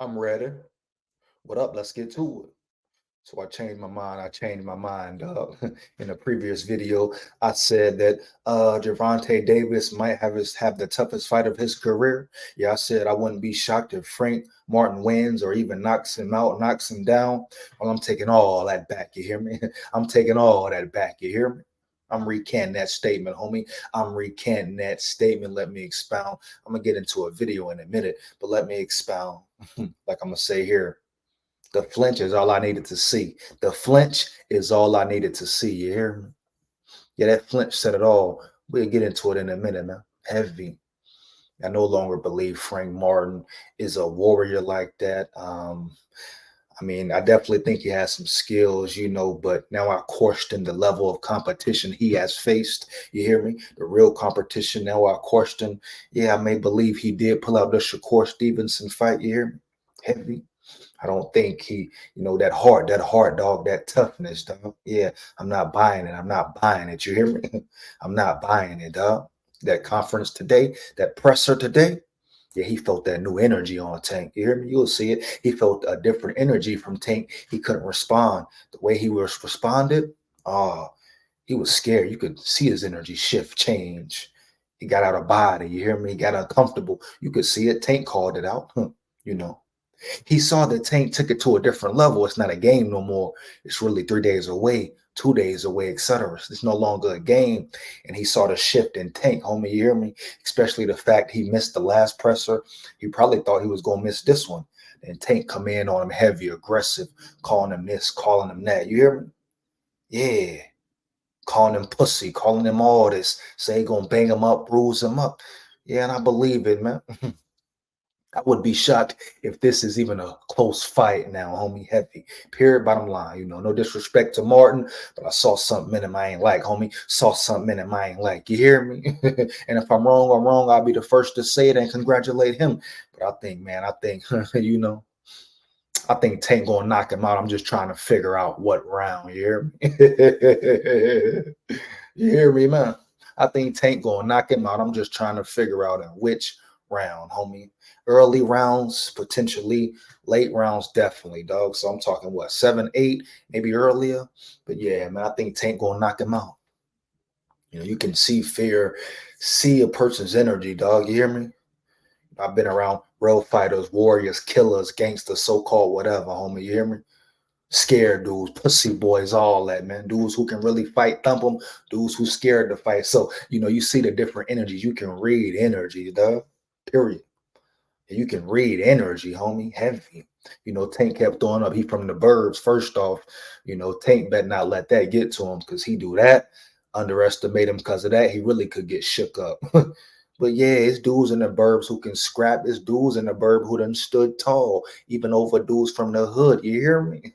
I'm ready. What up? Let's get to it. So I changed my mind. I changed my mind. In the previous video, I said that Gervonta Davis might have the toughest fight of his career. Yeah, I said I wouldn't be shocked if Frank Martin wins or even knocks him out, knocks him down. Well, I'm taking all that back. You hear me? I'm taking all that back. You hear me? I'm recanting that statement, homie. I'm recanting that statement. Let me expound. I'm gonna get into a video in a minute, but let me expound. Like I'm gonna say here. The flinch is all I needed to see. The flinch is all I needed to see. You hear me? Yeah, that flinch said it all. We'll get into it in a minute, man. Heavy. I no longer believe Frank Martin is a warrior like that. I mean, I definitely think he has some skills, but now I question the level of competition he has faced. You hear me? The real competition. Now I question. Yeah, I may believe he did pull out the Shakur Stevenson fight. You hear me? Heavy. I don't think that heart, dog, that toughness, dog. Yeah, I'm not buying it. I'm not buying it. You hear me? I'm not buying it, dog. That conference today, that presser today, yeah, he felt that new energy on Tank. You hear me? You'll see it. He felt a different energy from Tank. He couldn't respond. The way he was responded, oh, he was scared. You could see his energy shift, change. He got out of body. You hear me? He got uncomfortable. You could see it. Tank called it out. You know. He saw that Tank took it to a different level. It's not a game no more. It's really 3 days away, 2 days away, etc. It's no longer a game. And he saw the shift in Tank, homie. You hear me? Especially the fact he missed the last presser. He probably thought he was gonna miss this one. And Tank come in on him heavy, aggressive, calling him this, calling him that. You hear me? Yeah. Calling him pussy, calling him all this. Say he gonna bang him up, bruise him up. Yeah, and I believe it, man. I would be shocked if this is even a close fight now, homie. Heavy. Period. Bottom line. No disrespect to Martin, but I saw something in him I ain't like, homie. Saw something in him I ain't like. You hear me? And if I'm wrong, I'm wrong. I'll be the first to say it and congratulate him. But I think, man, I think Tank gonna knock him out. I'm just trying to figure out what round. You hear me? You hear me, man? I think Tank gonna knock him out. I'm just trying to figure out in which round, homie. Early rounds, potentially. Late rounds, definitely, dog. So I'm talking what, 7, 8, maybe earlier. But yeah, man, I think Tank gonna knock him out. You can see fear, see a person's energy, dog. You hear me? I've been around real fighters, warriors, killers, gangsters, so-called whatever, homie. You hear me? Scared dudes, pussy boys, all that, man. Dudes who can really fight, thump them. Dudes who scared to fight. So, you see the different energies. You can read energy, dog. Period. You can read energy, homie. Heavy. Tank kept throwing up. He from the burbs. First off, Tank better not let that get to him because he do that. Underestimate him because of that. He really could get shook up. But yeah, it's dudes in the burbs who can scrap. It's dudes in the burb who done stood tall, even over dudes from the hood. You hear me?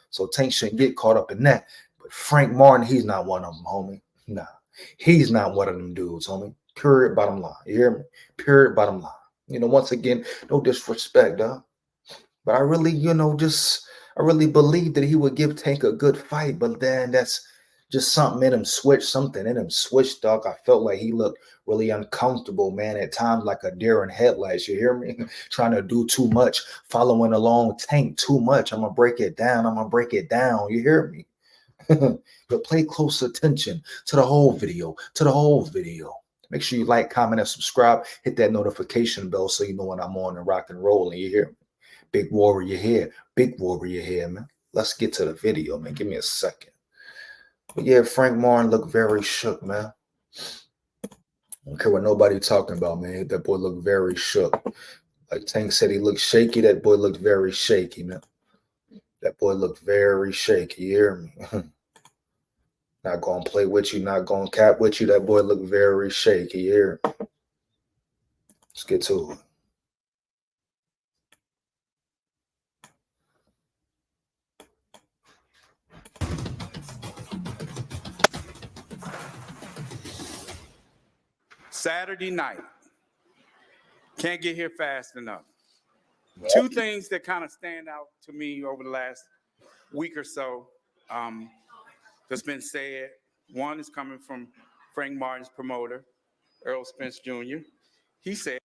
So Tank shouldn't get caught up in that. But Frank Martin, he's not one of them, homie. Nah, he's not one of them dudes, homie. Period. Bottom line. You hear me? Period. Bottom line. Once again, no disrespect, huh? But I really, I really believed that he would give Tank a good fight. But then that's just something in him switched, something in him switched, dog. I felt like he looked really uncomfortable, man, at times like a deer in headlights. You hear me? Trying to do too much, following along Tank too much. I'm going to break it down. I'm going to break it down. You hear me? But pay close attention to the whole video, Make sure you like, comment, and subscribe. Hit that notification bell so you know when I'm on and rock and roll. And you hear me? Big warrior here. Big warrior here, man. Let's get to the video, man. Give me a second. But yeah, Frank Martin looked very shook, man. I don't care what nobody talking about, man. That boy looked very shook. Like Tank said, he looked shaky. That boy looked very shaky, man. That boy looked very shaky. You hear me? Not gonna play with you, not gonna cap with you. That boy looked very shaky here. Let's get to it. Saturday night. Can't get here fast enough. Two things that kind of stand out to me over the last week or so that's been said. One is coming from Frank Martin's promoter, Earl Spence Jr. He said,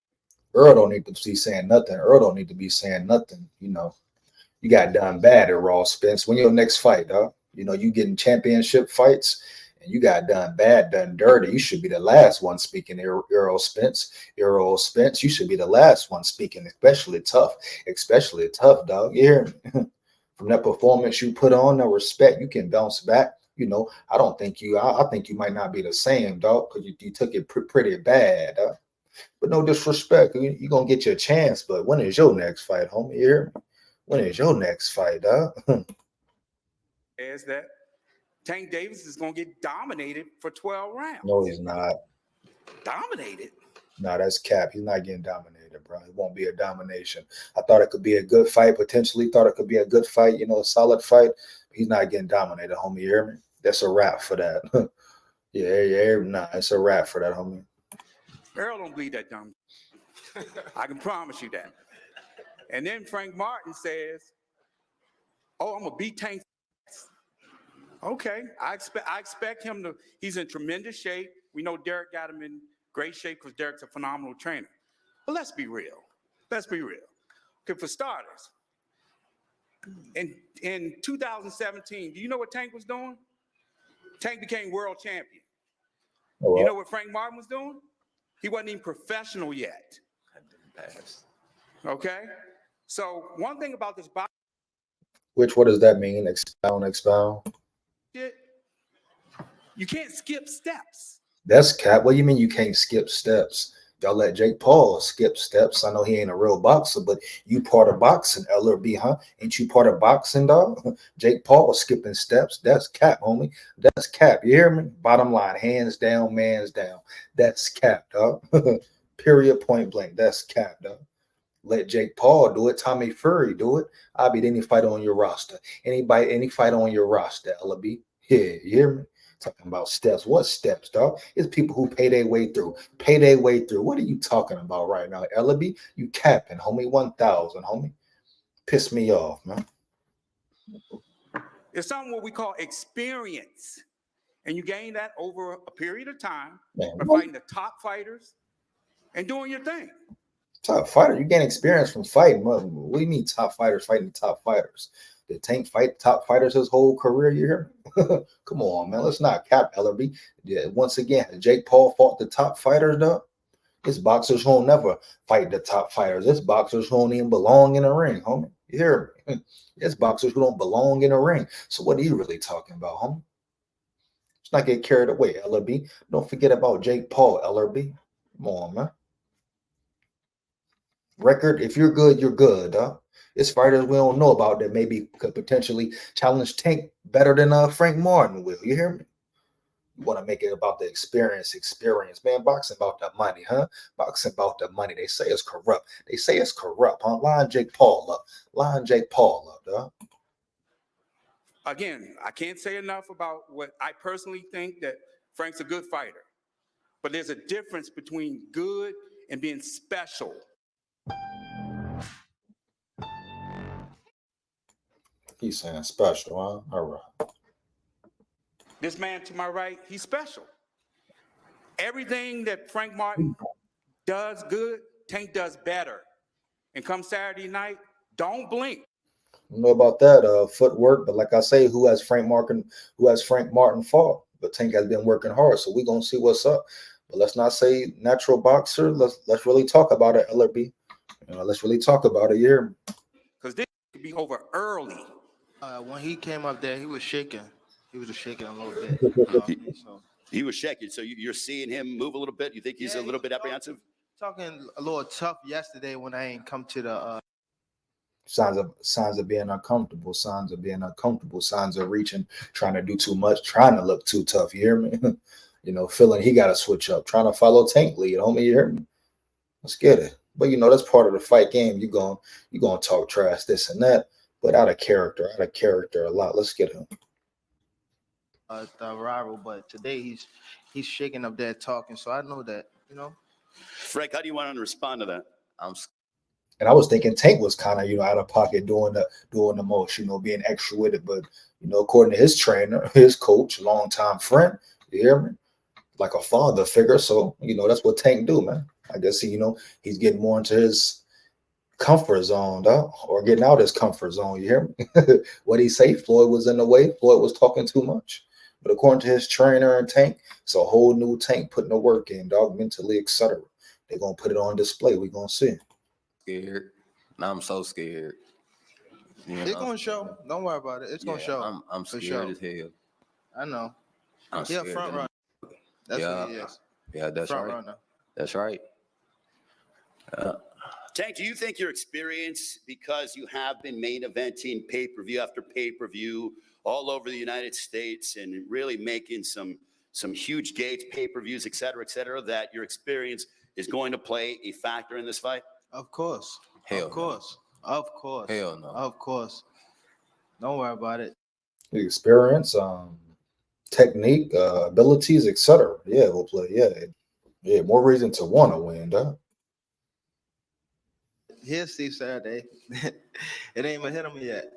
Earl don't need to be saying nothing. Earl don't need to be saying nothing. You know, you got done bad at Raw, Spence. When your next fight, dog? You know, you getting championship fights and you got done bad, done dirty. You should be the last one speaking, Earl Spence. Earl Spence, you should be the last one speaking, especially tough, dog. You hear me? From that performance you put on, the respect, you can bounce back. You know, I don't think you, I think you might not be the same, dog, because you took it pretty bad, dog. But no disrespect, you're going to get your chance. But when is your next fight, homie? You hear me? When is your next fight, dog? Is that Tank Davis is going to get dominated for 12 rounds. No, he's not. Dominated? No, that's cap. He's not getting dominated, bro. It won't be a domination. I thought it could be a good fight, potentially thought it could be a good fight, you know, a solid fight. He's not getting dominated, homie. You hear me? That's a wrap for that. yeah, nah, it's a wrap for that, homie. Earl don't believe that dumb. I can promise you that. And then Frank Martin says, "Oh, I'm gonna beat Tank." Okay, I expect him to. He's in tremendous shape. We know Derek got him in great shape because Derek's a phenomenal trainer. But let's be real. Let's be real. Okay, for starters, in 2017, do you know what Tank was doing? Tank became world champion. Oh, well. You know what Frank Martin was doing? He wasn't even professional yet. Okay? So one thing about this boxing, What does that mean? Expound. you can't skip steps. That's cap. What do you mean you can't skip steps? Y'all let Jake Paul skip steps. I know he ain't a real boxer, but you part of boxing, LRB, huh? Ain't you part of boxing, dog? Jake Paul skipping steps. That's cap, homie. That's cap. You hear me? Bottom line, hands down, man's down. That's cap, dog. Period, point blank. That's cap, dog. Let Jake Paul do it. Tommy Fury do it. I'll beat any fight on your roster. Any fight on your roster, LRB. Yeah, you hear me? Talking about steps. What steps, dog? It's people who pay their way through. What are you talking about right now, Ellaby? You capping, homie. 1,000, homie. Piss me off, man. It's something what we call experience. And you gain that over a period of time by fighting the top fighters and doing your thing. Top fighter? You gain experience from fighting. What do you mean top fighters fighting top fighters? Did Tank fight top fighters his whole career? You hear me? Come on, man. Let's not cap Ellerby. Yeah, once again, Jake Paul fought the top fighters, though. His boxers who never fight the top fighters. This boxers who don't even belong in the ring, homie. You hear me? It's boxers who don't belong in the ring. So what are you really talking about, homie? Let's not get carried away, LRB. Don't forget about Jake Paul, LRB. Come on, man. Record, if you're good, you're good, huh? It's fighters we don't know about that maybe could potentially challenge Tank better than Frank Martin will. You hear me? You want to make it about the experience. Man, boxing about the money, huh? Boxing about the money. They say it's corrupt. Huh? Line Jake Paul up, dog. Again, I can't say enough about what I personally think that Frank's a good fighter. But there's a difference between good and being special. He's saying special, huh? All right. This man to my right, he's special. Everything that Frank Martin does good, Tank does better. And come Saturday night, don't blink. I don't know about that footwork, but like I say, who has Frank Martin fought? But Tank has been working hard, so we're gonna see what's up. But let's not say natural boxer. Let's really talk about it, LRB. Let's really talk about it here. Because this could be over early. When he came up there, he was shaking. He was shaking a little bit. He was shaking. So you're seeing him move a little bit. You think he's a little bit apprehensive? Talking a little tough yesterday when I ain't come to the. Signs of being uncomfortable. Signs of reaching, trying to do too much, trying to look too tough. You hear me? Feeling he got to switch up, trying to follow Tank lead. Homie, you hear me? Let's get it. But that's part of the fight game. You gonna talk trash, this and that, but out of character a lot. Let's get him. The rival, but today he's shaking up there talking. So I know that, Frank, how do you want to respond to that? And I was thinking Tank was kind of, out of pocket doing the most, being extra with it. But, according to his trainer, his coach, longtime friend, you hear me? Like a father figure. So, that's what Tank do, man. I guess he's getting more into his comfort zone, dog, or getting out of his comfort zone. You hear me? What he say? Floyd was in the way. Floyd was talking too much. But according to his trainer and Tank, it's a whole new Tank putting the work in, dog, mentally, etc. They're gonna put it on display. We're gonna see. Scared. Now I'm so scared. It's gonna show. Don't worry about it. It's gonna show. I'm scared as hell. I know. I'm Yeah, scared. front runner. That's what he is. Yeah, that's Front right. runner. That's right. Tank, do you think your experience, because you have been main eventing pay-per-view after pay-per-view all over the United States and really making some huge gates, pay-per-views, et cetera, that your experience is going to play a factor in this fight? Of course. Hell of course. No. Of course. Hell no. Of course. Don't worry about it. The experience, technique, abilities, etc. Yeah, we'll play. Yeah. More reason to want to win, dog. Here's Steve Saturday. It ain't even hit him yet.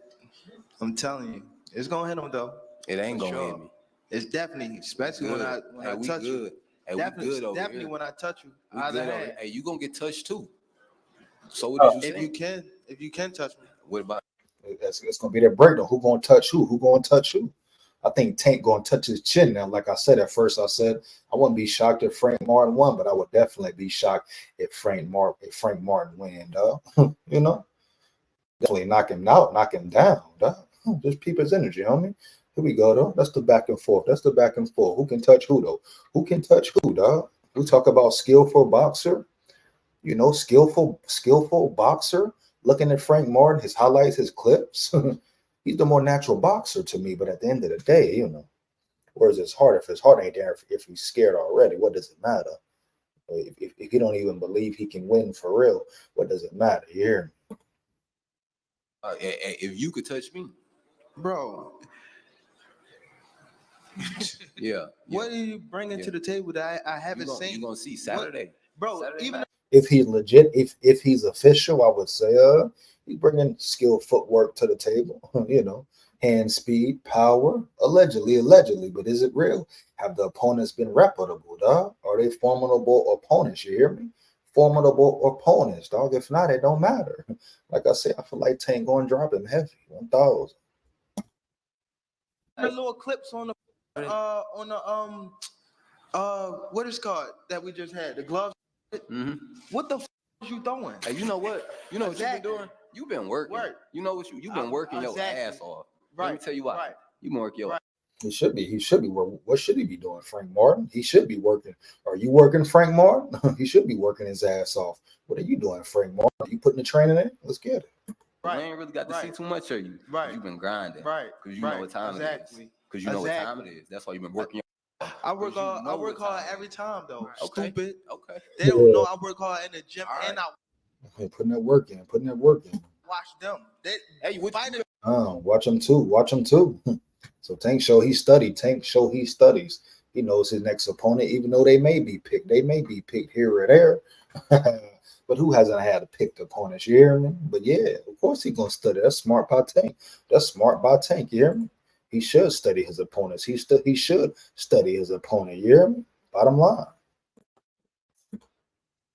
I'm telling you. It's gonna hit him though. It ain't For gonna sure. hit me. It's definitely, especially when I we touch you. good. Hey, Definitely, we good over definitely here. when I touch you. We Either good over hand. here. Hey, you gonna get touched too. So what did you say? If you can touch me. What about? It's gonna be that breakdown. Who gonna touch who? Who gonna touch who? I think Tank gonna touch his chin now. Like I said at first, I said I wouldn't be shocked if Frank Martin won, but I would definitely be shocked if Frank Martin win, dog. Definitely knock him out, knock him down, dog. Just peep his energy, homie. Here we go, though. That's the back and forth. Who can touch who, though? Who can touch who, dog? We talk about skillful boxer. Skillful boxer. Looking at Frank Martin, his highlights, his clips. He's the more natural boxer to me. But at the end of the day, where's his heart? If his heart ain't there, if he's scared already, what does it matter? If you don't even believe he can win for real, what does it matter? You hear me? If you could touch me, Bro, yeah. what are you bringing to the table that I haven't seen? You're gonna see Saturday. Bro, Saturday even night. If he's legit, if he's official, I would say he's bringing skilled footwork to the table. Hand speed, power, allegedly. But is it real? Have the opponents been reputable, dog? Are they formidable opponents? You hear me? Formidable opponents, dog. If not, it don't matter. Like I said, I feel like Tank going to drop him heavy, 1,000. the little clips on the what is it called that we just had? The gloves. Mm-hmm. What the is you throwing? Hey, you know what? You know what you've been doing? You've been working. Right. You know what you've been working your ass off. Let me tell you why. Right. You been working your ass. He should be. What should he be doing, Frank Martin? He should be working. Are you working, Frank Martin? He should be working his ass off. What are you doing, Frank Martin? Are you putting the training in? Let's get it. I ain't really got to see too much of you. Right. You've been grinding. Right. Because you know what time it is. Because you know what time it is. That's why you've been working. I work hard every time though. Okay. Stupid. Okay. They don't know I work hard in the gym and I Putting that work in. watch them. Hey, what you Watch him too. So Tank show he studied. Tank show he studies. He knows his next opponent, even though they may be picked. They may be picked here or there. But who hasn't had a picked opponent? You hear me? But yeah, of course he's gonna study. That's smart by Tank. You hear me? He should study his opponents. He should study his opponent. You hear me? Bottom line.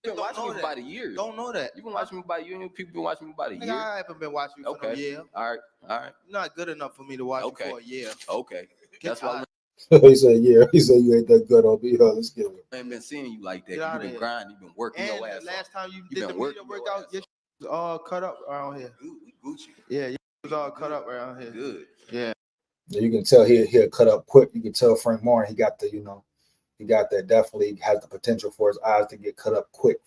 been watching me for about a year. Don't know that. You've been watching me about a year. People been watching me about a year. I haven't been watching you for a year. All right. You're not good enough for me to watch you for a year. Okay. That's why He said, yeah. He said you ain't that good on me. Let's get it. I ain't been seeing you like that. You've been grinding. You've been working your ass off. Last time you been did the media workout, your was all cut up around here. Gucci. Yeah, you was all cut up around here. Good. Yeah. You can tell he'll cut up quick. You can tell Frank Martin, he got that definitely has the potential for his eyes to get cut up quick,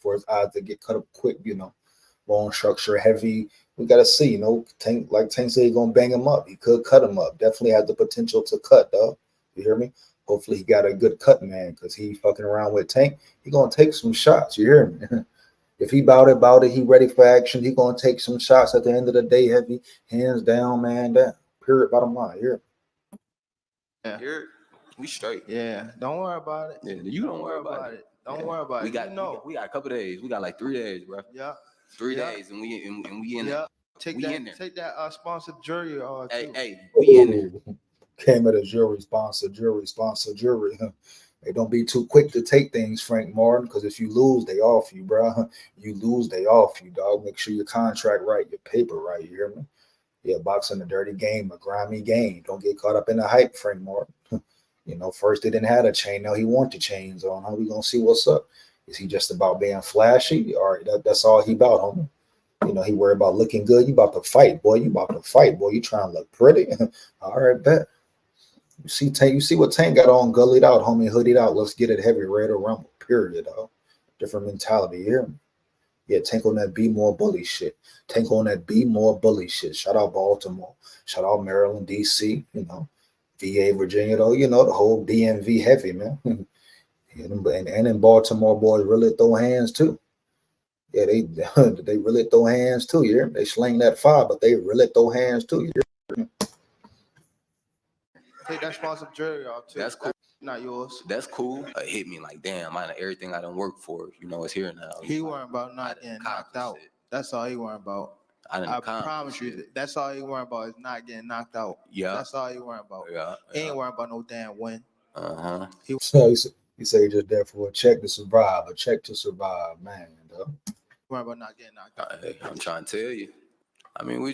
bone structure heavy. We got to see, Tank said he's going to bang him up. He could cut him up. Definitely has the potential to cut, though. You hear me? Hopefully he got a good cut, man, because he fucking around with Tank. He going to take some shots. You hear me? If he bout it, he ready for action. He going to take some shots at the end of the day, heavy. Hands down, man, down. Period, bottom line. You hear me? Yeah. We straight. Yeah, don't worry about it. Yeah, you don't worry about it. Don't worry about it. We got a couple days. We got like 3 days, bro. Yeah. 3 days, and we in there. Take that sponsored jury. Hey, we in there. Came at a jury sponsor. Hey, don't be too quick to take things, Frank Martin, because if you lose, they off you, bro. You lose, they off you, dog. Make sure your contract right, your paper right. You hear me? Yeah, boxing a dirty game, a grimy game. Don't get caught up in the hype, Frank Martin. First they didn't have a chain. Now he want the chains on. How we gonna see what's up? Is he just about being flashy, or that's all he about, homie? He worried about looking good. You about to fight, boy. You about to fight, boy. You trying to look pretty? All right, bet. You see what Tank got on, gullied out, homie, hoodied out. Let's get it heavy, ready to rumble. Period, dog. Different mentality. You hear me? Yeah, Tank on that be more bully shit. Tank on that be more bully shit. Shout out Baltimore. Shout out Maryland, DC. VA, Virginia, though. The whole DMV heavy, man. And in Baltimore, boys really throw hands too. Yeah, they really throw hands too. You hear me? They sling that fire, but they really throw hands too. You hear me? Take that sponsored jersey off too. That's cool. Not yours. That's cool. Hit me like, damn, everything I done worked for, it's here now. He worried about not getting knocked out. That's all he worried about. I promise you, that's all he worried about is not getting knocked out. Yeah. That's all he worried about. Yeah. He ain't worried about no damn win. So he said he just there for a check to survive, man. Worried about not getting knocked out. Hey, I'm trying to tell you. We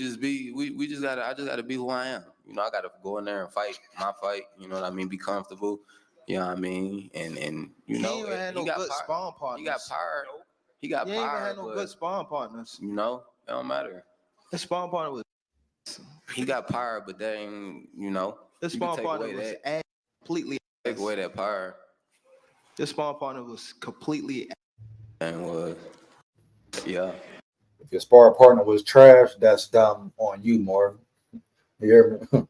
just gotta, I just gotta be who I am. I gotta go in there and fight my fight. You know what I mean? Be comfortable. You know what I mean? And he ain't had no good spawn partners. He got power. He got ain't power. Even had no good spawn partners. It don't matter. His spawn partner was. He got power, but then His spawn partner was completely. Take away that power. This spawn partner was completely. And yeah. If your spar partner was trash, that's dumb on you, Martin. You hear me?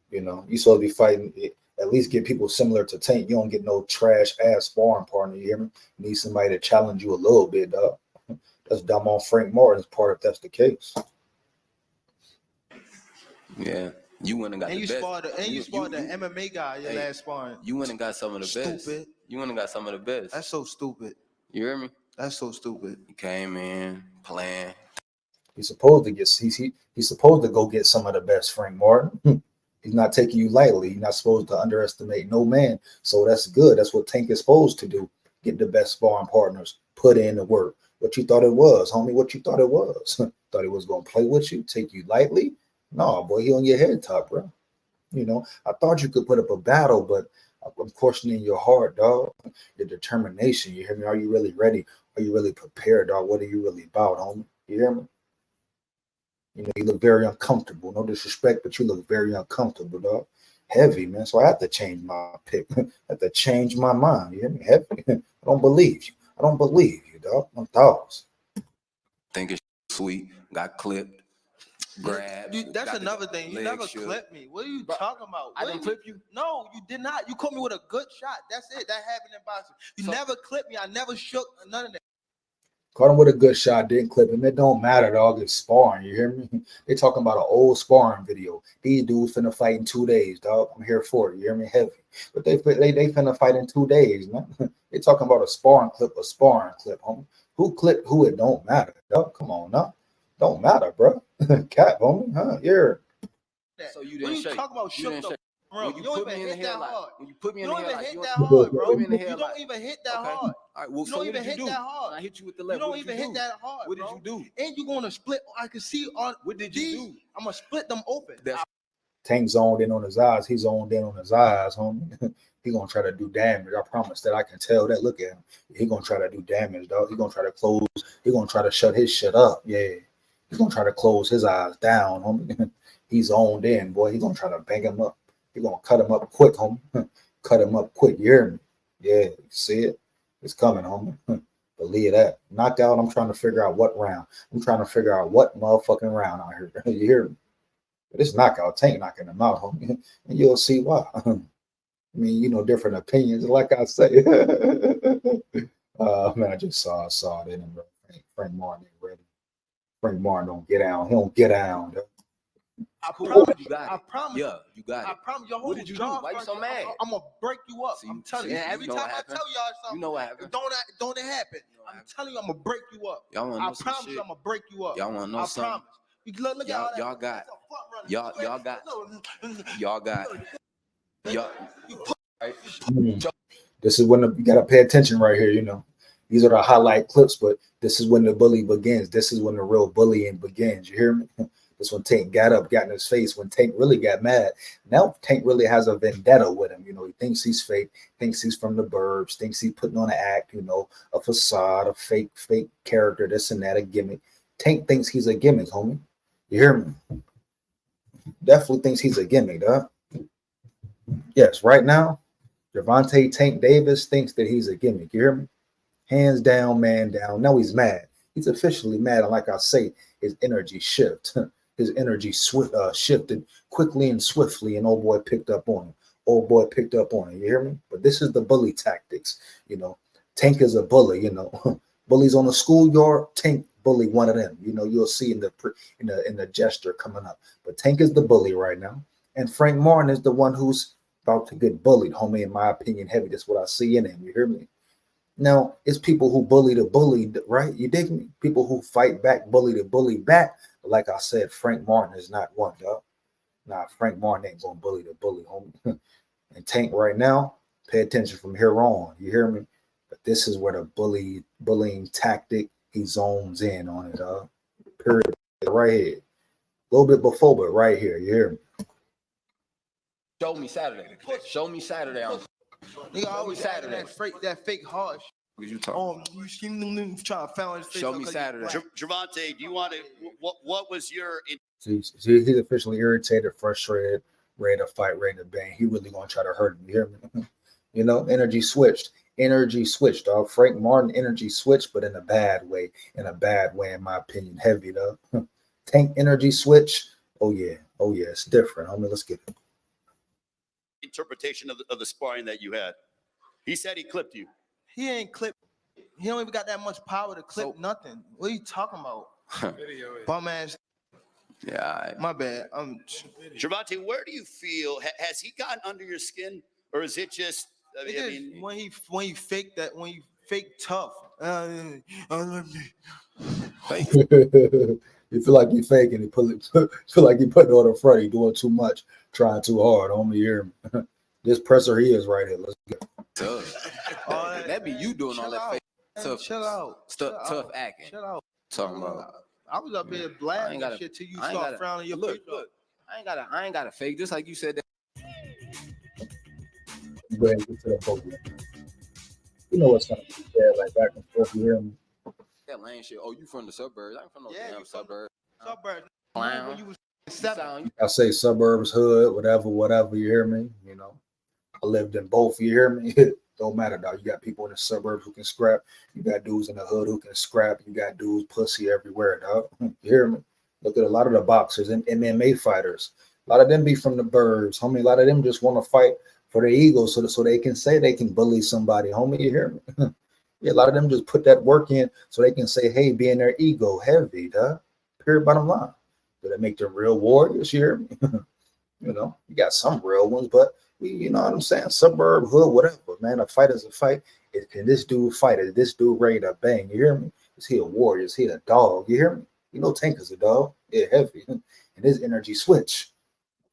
You supposed to be fighting. At least get people similar to Tank. You don't get no trash ass sparring partner. You hear me? You need somebody to challenge you a little bit, dog. That's dumb on Frank Martin's part if that's the case. Yeah, you went and got the best. You sparred the MMA guy your last sparring. You went and got some of the best. Stupid. You went and got some of the best. That's so stupid. You hear me? That's so stupid. He came in playing. He's supposed to go get some of the best, Frank Martin. He's not taking you lightly. You're not supposed to underestimate no man. So that's good. That's what Tank is supposed to do. Get the best sparring partners. Put in the work. What you thought it was, homie? What you thought it was? Thought he was gonna play with you, take you lightly? No, boy, he on your head top, bro. I thought you could put up a battle, but I'm questioning your heart, dog. Your determination. You hear me? Are you really ready? Are you really prepared, dog? What are you really about, homie? You hear me? You look very uncomfortable. No disrespect, but you look very uncomfortable, dog. Heavy, man. So I have to change my pick. I have to change my mind. You hear me? Heavy. I don't believe you. I don't believe you, dog. I'm thoughts. Think it's sweet. Got clipped. Grabbed. That's another thing. You never clipped me. What are you talking about? I didn't clip you. No, you did not. You caught me with a good shot. That's it. That happened in boxing. You never clipped me. I never shook. None of that. Caught him with a good shot, didn't clip him. It don't matter, dog. It's sparring. You hear me? They talking about an old sparring video. These dudes finna fight in 2 days, dog. I'm here for it. You hear me? Heavy. But they finna fight in 2 days, man. They talking about a sparring clip, homie. Who clipped who? It don't matter, dog. Come on now. Don't matter, bro. Cap, homie. Huh? Yeah. So you didn't shake. Talking about shook though. Bro, you don't even hit that hard. When you put me in the head, you don't even hit that hard, bro. You don't even hit that hard. All right, well, you don't even hit that hard. I hit you with the left. You don't even hit that hard. What did you do? And you gonna split? I can see on. What did you do? I'm gonna split them open. Tank zoned in on his eyes. He's zoned in on his eyes, homie. He gonna try to do damage. I promise that. I can tell that. Look at him. He gonna try to do damage, dog. He gonna try to close. He gonna try to shut his shit up. Yeah. He's gonna try to close his eyes down, homie. He's zoned in, boy. He's gonna try to bang him up. He's gonna cut him up quick, homie. Cut him up quick. You hear me? Yeah, you see it? It's coming, homie. Believe that. Knockout, I'm trying to figure out what round. I'm trying to figure out what motherfucking round out here. You hear me? But this knockout, Tank knocking him out, homie. And you'll see why. I mean, different opinions, like I say. Man, I just saw it in him, bro. Frank Martin ain't ready. Frank Martin don't get down. He don't get down, though. I promise you got it. I promise. Yeah, you got it. I promise. Your whole what did you do? Why you so mad? I'm gonna break you up. I'm telling you. Every time I tell y'all something, you know what happened. Don't it happen? I'm telling you, I'm gonna break you up. Y'all wanna know some promise shit? you, I'm gonna break you up. Y'all wanna know something? I promise. Look at y'all got. Y'all got. Y'all. This is when you gotta pay attention right here. You know, these are the highlight clips, but this is when the bully begins. This is when the real bullying begins. You hear me? This when Tank got up, got in his face. When Tank really got mad, now Tank really has a vendetta with him. You know, he thinks he's fake, thinks he's from the burbs, thinks he's putting on an act. You know, a facade, a fake character, this and that, a gimmick. Tank thinks he's a gimmick, homie. You hear me? Definitely thinks he's a gimmick, dog. Yes, right now, Gervonta Tank Davis thinks that he's a gimmick. You hear me? Hands down, man down. Now he's mad. He's officially mad. And like I say, his energy shifted. His energy shifted quickly and swiftly, and old boy picked up on him. Old boy picked up on it. You hear me? But this is the bully tactics. You know, Tank is a bully. You know, bullies on the schoolyard. Tank bully one of them. You know, you'll see in the gesture coming up. But Tank is the bully right now, and Frank Martin is the one who's about to get bullied, homie. In my opinion, heavy. That's what I see in him. You hear me? Now, it's people who bully the bullied, right? You dig me? People who fight back, bully the bully back. But like I said, Frank Martin is not one, dog. Nah, Frank Martin ain't gonna bully the bully, homie. And Tank right now, pay attention from here on. You hear me? But this is where the bullying tactic, he zones in on it, dog. Period. Right here. A little bit before, but right here. You hear me? Show me Saturday. Show me Saturday. Nigga always Saturday. That fake harsh. What you talking? You seen them trying to foul his face. Show me Saturday. Gervonta, do you want to? What was your? He's officially irritated, frustrated, ready to fight, ready to bang. He really gonna try to hurt him. You hear me? You know, energy switched, dog. Frank Martin energy switched, but in a bad way. In my opinion, heavy though. Tank energy switch. Oh yeah, it's different. Homie, let's get it. Interpretation of the sparring that you had. He said he clipped you. He ain't clipped. He don't even got that much power to clip nothing. What are you talking about? Bum ass. Yeah, my bad. Gervonta, where do you feel has he gotten under your skin, or is it just? I mean, when he fake that, when he fake tough. You feel like you faking. He feel like he putting on the front. He doing too much, trying too hard. Homie, hear me? This presser he is right here. Let's go. That be you doing all that fake tough, chill out, tough acting. Chill out. Talking about. I was up here blasting shit till you start frowning your face. Look. I ain't got to fake. Just like you said that. Go ahead and get to the podium. You know what's gonna be there, like back and forth. You hear me? That lame shit. Oh, you from the suburbs? I'm from no damn suburbs. Suburbs. Clown. When you was 7. I say suburbs, hood, whatever. You hear me? You know, I lived in both. You hear me? Don't matter, dog. You got people in the suburbs who can scrap. You got dudes in the hood who can scrap. You got dudes pussy everywhere, dog. You hear me? Look at a lot of the boxers and MMA fighters. A lot of them be from the burbs, homie. A lot of them just want to fight for their ego so they can say they can bully somebody, homie. You hear me? Yeah, a lot of them just put that work in so they can say, hey, being their ego heavy, dog. Period, bottom line. Do they make them real warriors? You hear me? You know, you got some real ones, but you know what I'm saying? Suburb, hood, whatever, man. A fight is a fight. Can this dude fight? Is this dude ready to bang? You hear me? Is he a warrior? Is he a dog? You hear me? You know Tank is a dog. Yeah, heavy. And his energy switch.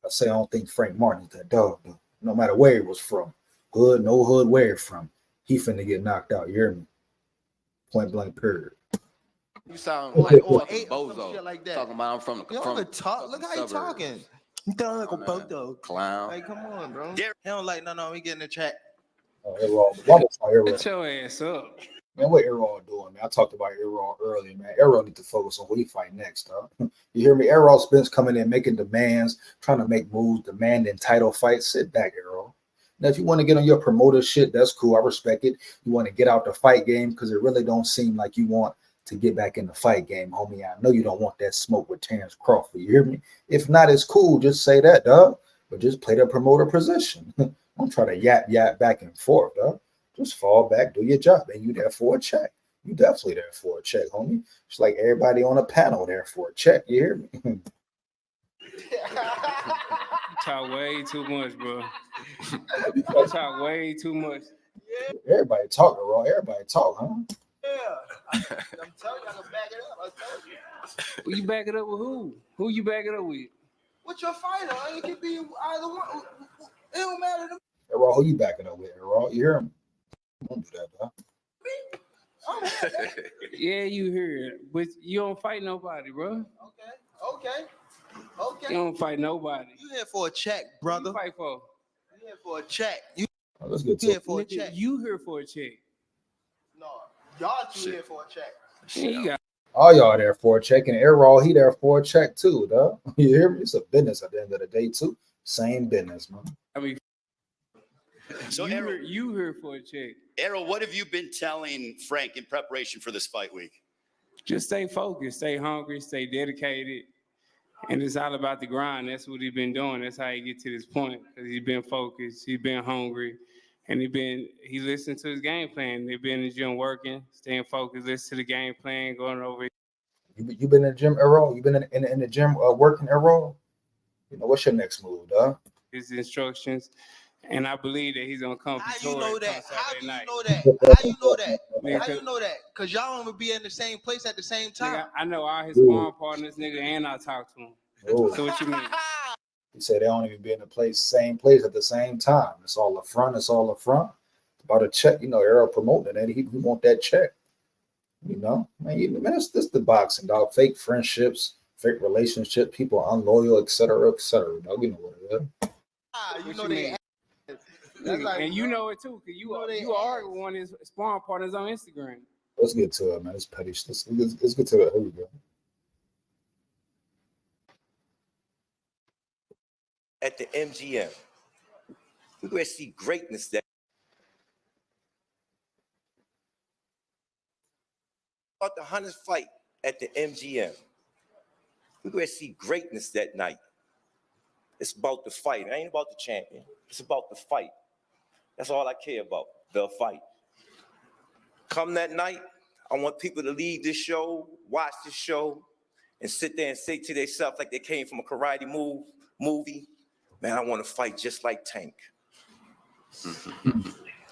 I say I don't think Frank Martin is that dog, though. No matter where he was from. Hood, no hood, where he from. He finna get knocked out. You hear me? Point blank, period. You sound like Eight bozo. Shit like that. Talking about I'm from the Look how you talking. You sound like a bozo. Clown. Like, come on, bro. He don't like no. We get in the chat. Oh, Errol. Get your ass up. Man, what Errol doing, man? I talked about Errol earlier, man. Errol need to focus on who he fight next, huh? You hear me? Errol Spence coming in, making demands, trying to make moves, demanding title fights. Sit back, Errol. Now, if you want to get on your promoter shit, that's cool. I respect it. You want to get out the fight game because it really don't seem like you want to get back in the fight game, homie. I know you don't want that smoke with Terrence Crawford. You hear me? If not, it's cool. Just say that, dog. But just play the promoter position. Don't try to yap back and forth, dog. Just fall back, do your job, and you there for a check. You definitely there for a check, homie. It's like everybody on a panel there for a check. You hear me? Talk way too much, bro. Talk way too much. Everybody talk, Raw. Everybody talk, huh? Yeah. I'm telling you, I can back it up. I told you. Who you back it up with who? Who you back it up with? What's your fighter? It could be either one. It don't matter to me. Raw, who you backing up with, Raw? You hear him? Don't do that, dog. Yeah, you heard, but you don't fight nobody, bro. Okay. You don't fight nobody. You here for a check, Who brother? you fight for? You here for a check? You Let's get to here it. for a Nigga, check? you here for a check. No, y'all two here for a check. Yeah, you got All y'all there for a check, and Errol, he there for a check too, dog. You hear me? It's a business at the end of the day, too. Same business, man. I mean, So, you, Errol, you here for a check. Errol, what have you been telling Frank in preparation for this fight week? Just stay focused, stay hungry, stay dedicated. And it's all about the grind. That's what he's been doing. That's how he get to this point. Because he's been focused, he's been hungry, and he listened to his game plan. They've been in the gym working, staying focused, listen to the game plan, going over You been in the gym, Errol? You been in the gym working, Errol? You know, what's your next move, dog? his instructions. And I believe that he's gonna come How victorious you know that? on How Saturday do you night. know that? How you know that? Nigga, How you know that? Cause y'all don't even be in the same place at the same time. nigga, I know all his Ooh. sparring partners, nigga, and I talk to him. Oh, So what you mean? he said they don't even be in the same place at the same time. It's all up front. It's all up front. It's about a check, you know. Errol promoting it, and he want that check. You know, man, that's the boxing, dog. Fake friendships, fake relationships, people unloyal, etc., etc. Dog, you know what it is. You What know you they. mean? That's Nigga, like, and you know it too, because you know they you argue with one of his sparring partners on Instagram. Let's get to it, man. It's petty. Let's get to it. Here we go. At the MGM. We're going to see greatness that about the Hunters fight at the MGM. We're going to see greatness that night. It's about the fight. It ain't about the champion. It's about the fight. That's all I care about, the fight. Come that night, I want people to leave this show, watch this show, and sit there and say to themselves like they came from a karate movie, man, I want to fight just like Tank.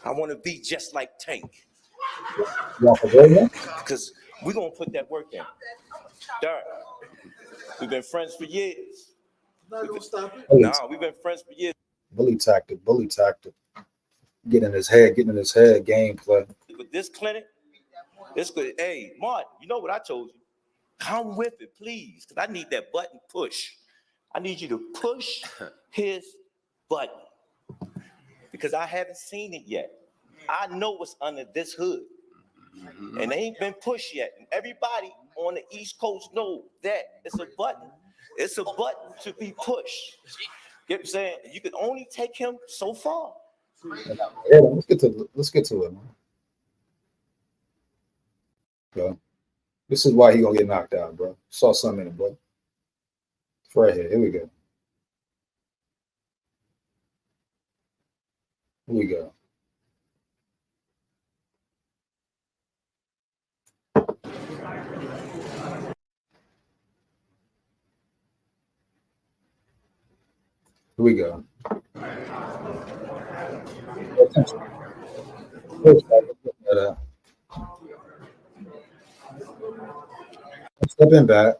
I want to be just like Tank. You want to go, man? Because we're going to put that work in. Derek, we've been friends for years. Nah, we've been friends for years. Bully tactic. Get in his head, gameplay. With this clinic, it's good. Hey, Martin, you know what I told you? Come with it, please, because I need that button push. I need you to push his button because I haven't seen it yet. I know what's under this hood, and they ain't been pushed yet. And everybody on the East Coast know that it's a button. It's a button to be pushed. You know what I'm saying? You can only take him so far. Yeah, let's get to it, man. Bro. This is why he gonna get knocked out, bro. Saw something in it, bro. It's right here. Here we go. Here we go. Here we go. Stepping back.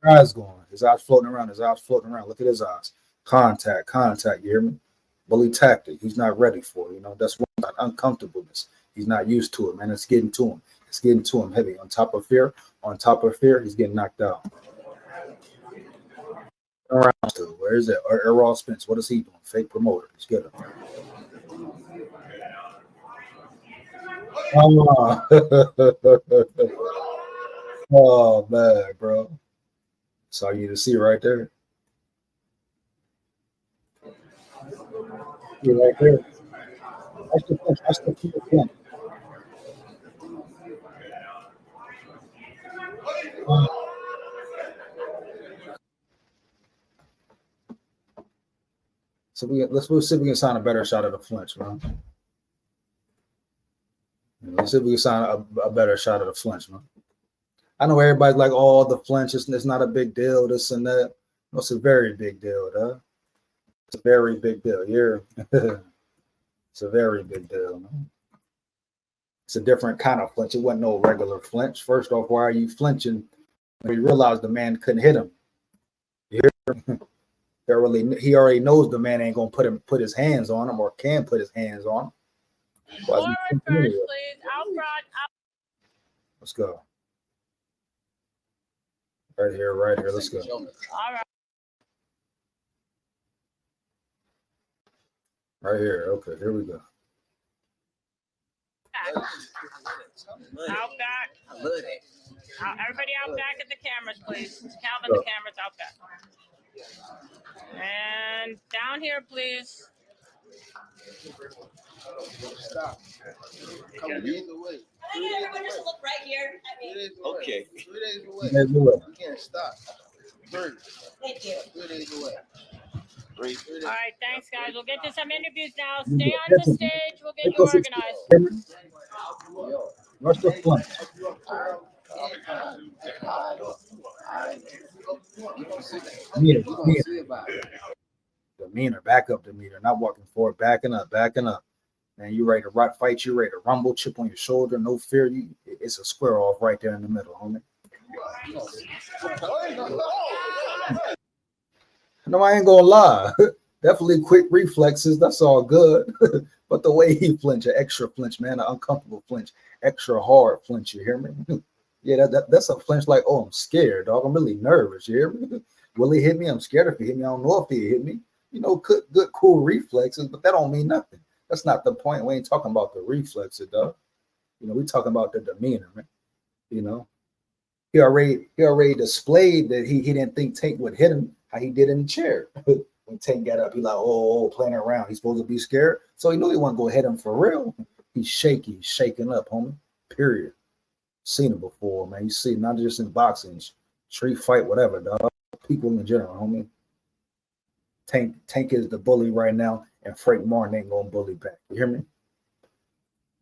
Eyes going. His eyes floating around. Look at his eyes. Contact. You hear me? Bully tactic. He's not ready for it. You know, that's one uncomfortableness. He's not used to it, man. It's getting to him. It's getting to him heavy. On top of fear, he's getting knocked out. Around to where is it? Errol Spence. What is he doing? Fake promoter. Let's get him. Oh man, bro. That's all you to see right there. You're right there. That's the pin. So let's see if we can sign a better shot of the flinch, man. Let's see if we can sign a better shot of the flinch, man. I know everybody's like, oh, the flinch is not a big deal, this and that. No, it's a very big deal, though. It's a very big deal. Yeah. It's a very big deal, man. It's a different kind of flinch. It wasn't no regular flinch. First off, why are you flinching? He realized the man couldn't hit him. You hear? He already knows the man ain't gonna put his hands on him or can put his hands on him. Forward first, please. Out front. Out. Let's go. Right here, right here. Let's go. All right. Right here. Okay, here we go. Out back. Everybody out back at the cameras, please. Calvin, the cameras out back. And down here, please. Stop. Come either way. Can I get everyone just to look right here at me? Okay. 3 days away. You can't stop. 3. Thank you. 3 days away. All right, thanks, guys. We'll get to some interviews now. Stay on the stage. We'll get you organized. What's the flinch? Demeanor, back up demeanor, not walking forward, backing up. Man, you ready to fight, you ready to rumble, chip on your shoulder, no fear. It's a square off right there in the middle, homie. No, I ain't gonna lie. Definitely quick reflexes, that's all good. But the way he flinch, an extra flinch, man, an uncomfortable flinch, extra hard flinch, you hear me? Yeah, that's a flinch like, oh, I'm scared, dog. I'm really nervous, you hear me? Will he hit me? I'm scared if he hit me. I don't know if he hit me. You know, good, cool reflexes, but that don't mean nothing. That's not the point. We ain't talking about the reflexes, dog. You know, we talking about the demeanor, man. You know, he already displayed that he didn't think Tank would hit him how he did in the chair. When Tank got up, he like, oh, playing around. He's supposed to be scared. So he knew he wasn't going to hit him for real. He's shaky, shaking up, homie. Period. Seen it before, man. You see it not just in boxing, street fight, whatever, dog. People in general, homie. Tank is the bully right now, and Frank Martin ain't gonna bully back. You hear me?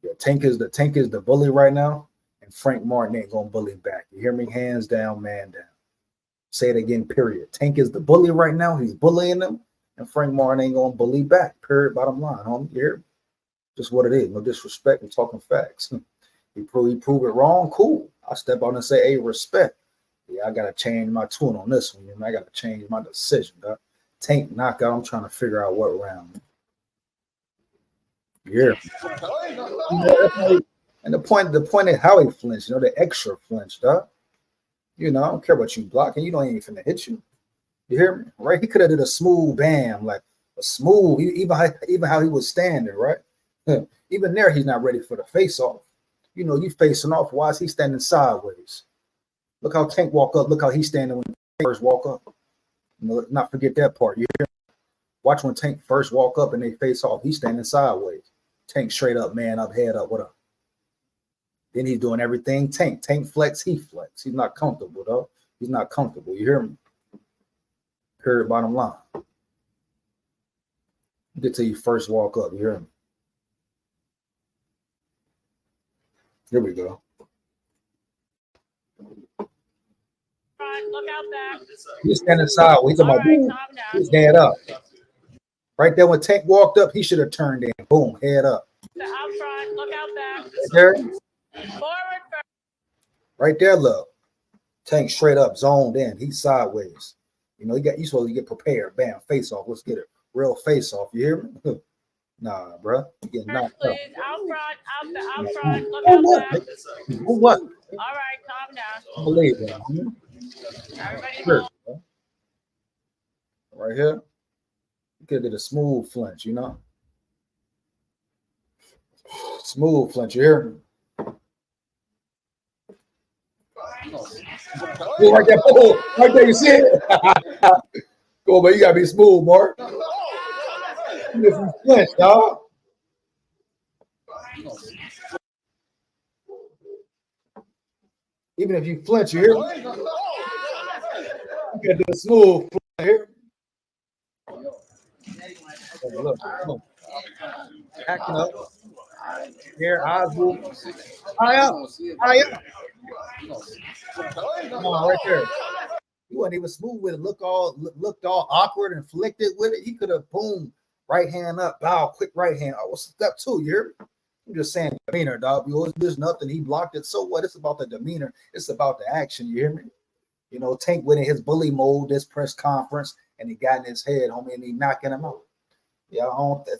Yeah, Tank is the bully right now, and Frank Martin ain't gonna bully back. You hear me? Hands down, man down. Say it again, period. Tank is the bully right now. He's bullying them, and Frank Martin ain't gonna bully back. Period. Bottom line, homie. You hear me? Just what it is. No disrespect. I'm talking facts. He prove it wrong. Cool. I'll step out and say, hey, respect. Yeah, I gotta change my tune on this one. I gotta change my decision, dog. Tank knockout. I'm trying to figure out what round. Yeah. And the point is how he flinched. You know, the extra flinch, dog. You know, I don't care what you blocking. You don't even finna hit you. You hear me? Right? He could have did a smooth bam, like a smooth. Even how he was standing, right? Even there, he's not ready for the face off. You know, you facing off. Why is he standing sideways? Look how Tank walk up. Look how he's standing when Tank first walk up. You know, not forget that part. You hear me? Watch when Tank first walk up and they face off. He's standing sideways. Tank straight up, man up, head up. What up? Then he's doing everything. Tank flex, he flex. He's not comfortable, though. He's not comfortable. You hear me? Period. Bottom line. Get till you first walk up. You hear me? Here we go. Look out back. He's standing sideways. He's head up. Right there when Tank walked up, he should have turned in. Boom, head up. Out front. Look out back. Right there. Forward first. Right there, look. Tank straight up, zoned in. He's sideways. You know, you supposed to get prepared. Bam, face off. Let's get it. Real face off. You hear me? Nah, bro. You getting knocked please. up. Out front. Look out back. What? All right, calm down. I believe that. Everybody Sure. Right here. You could have did a smooth flinch, you know? Smooth flinch, you hear me? Oh, right there, right there, you see it? Go on, man, you gotta be smooth, Mark. You flinch, dog. Even if you flinch, you hear me? You gotta do a smooth flinch here. Look. Acting up. Here, eyes moving. High up. Come on, right there. He wasn't even smooth with it. Looked all awkward and flicked it with it. He could have boom, right hand up, bow, quick right hand. Oh, step two, you hear me? I'm just saying demeanor, dog. There's nothing. He blocked it. So what? It's about the demeanor. It's about the action. You hear me? You know, Tank went in his bully mode this press conference, and he got in his head, homie, and he knocking him out. Yeah,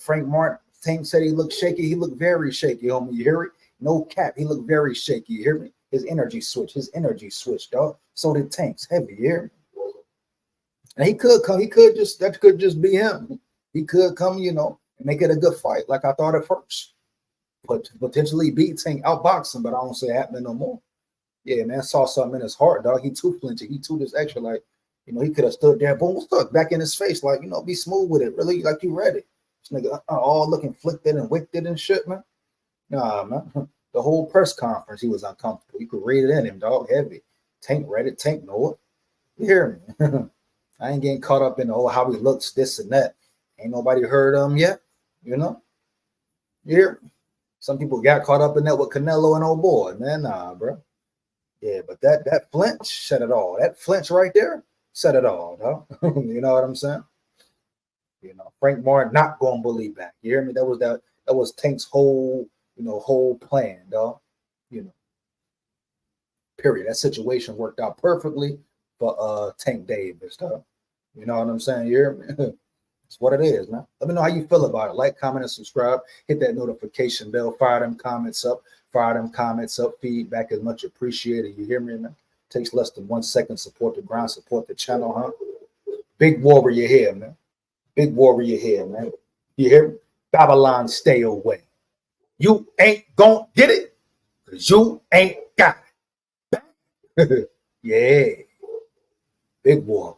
Frank Martin. Tank said he looked shaky. He looked very shaky, homie. You hear it? No cap. He looked very shaky. You hear me? His energy switched, dog. So did Tank's heavy. You hear me? And he could come. That could just be him. He could come, you know, and make it a good fight, like I thought at first. But potentially beat Tank, outbox him, but I don't see it happening no more. Yeah, man, saw something in his heart, dog. He too flinchy. He too this extra, like, you know, he could have stood there, boom, stuck back in his face, like, you know, be smooth with it, really, like you ready. This nigga all looking flicked and wicked and shit, man. Nah, man. The whole press conference, he was uncomfortable. You could read it in him, dog, heavy. Tank read it, Tank know it. You hear me? I ain't getting caught up in the whole how he looks, this and that. Ain't nobody heard of him yet, you know? You hear me? Some people got caught up in that with Canelo and old boy, man. Nah, bro. Yeah, but that flinch said it all. That flinch right there said it all, dog. You know what I'm saying? You know, Frank Martin not going bully back. You hear me? That was Tank's whole plan, dog. You know. Period. That situation worked out perfectly for Tank Davis, dog. You know what I'm saying? You hear me? It's what it is, man. Let me know how you feel about it. Like, comment, and subscribe. Hit that notification bell. Fire them comments up. Feedback is much appreciated. You hear me, man? Takes less than 1 second. Support the grind. Support the channel, huh? Big warrior here, man. Big warrior here, man. You hear me? Babylon, stay away. You ain't gonna get it because you ain't got it. Yeah. Big warrior.